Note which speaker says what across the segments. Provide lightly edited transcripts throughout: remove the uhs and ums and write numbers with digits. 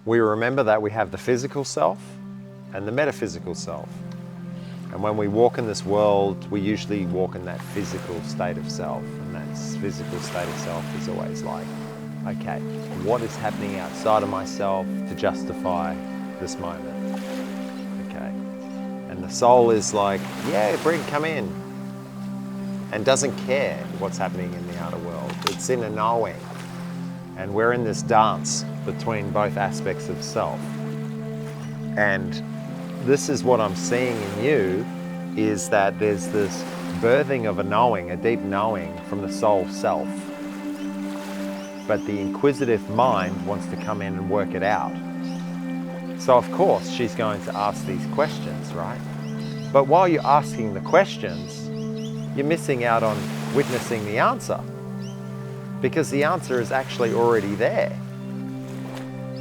Speaker 1: we remember that we have the physical self and the metaphysical self. And when we walk in this world, we usually walk in that physical state of self. And that physical state of self is always like, okay, what is happening outside of myself to justify this moment? Okay. And the soul is like, yeah, come in. And doesn't care what's happening in the outer world. It's in a knowing. And we're in this dance between both aspects of self. And this is what I'm seeing in you, is that there's this birthing of a knowing, a deep knowing from the soul self. But the inquisitive mind wants to come in and work it out. So of course she's going to ask these questions, right? But while you're asking the questions, you're missing out on witnessing the answer, because the answer is actually already there.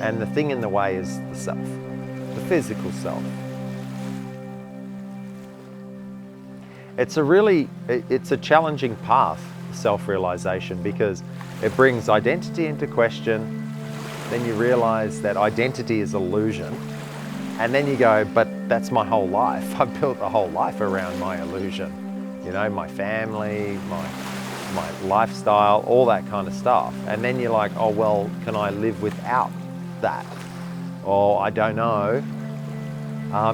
Speaker 1: And the thing in the way is the self, the physical self. It's a challenging path, self-realization, because it brings identity into question. Then you realize that identity is illusion. And then you go, but that's my whole life. I've built a whole life around my illusion. You know, my family, my lifestyle, all that kind of stuff. And then you're like, oh, well, can I live without that? Or I don't know.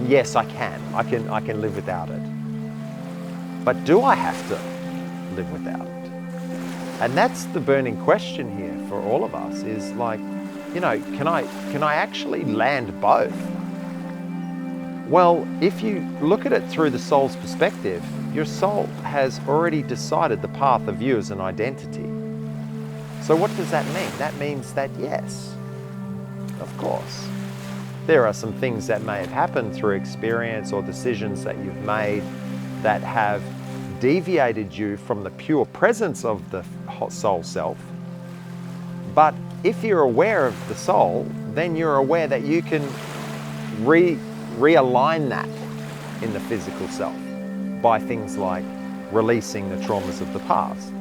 Speaker 1: Yes, I can. I can live without it. But do I have to live without it? And that's the burning question here for all of us, is like, you know, can I actually land both? Well, if you look at it through the soul's perspective, your soul has already decided the path of you as an identity. So what does that mean? That means that yes, of course, there are some things that may have happened through experience or decisions that you've made that have deviated you from the pure presence of the soul self. But if you're aware of the soul, then you're aware that you can realign that in the physical self by things like releasing the traumas of the past,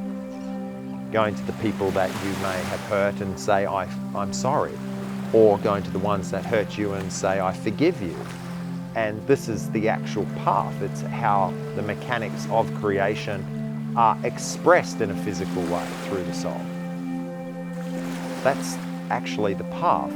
Speaker 1: going to the people that you may have hurt and say, I'm sorry, or going to the ones that hurt you and say, I forgive you. And this is the actual path. It's how the mechanics of creation are expressed in a physical way through the soul. That's actually the path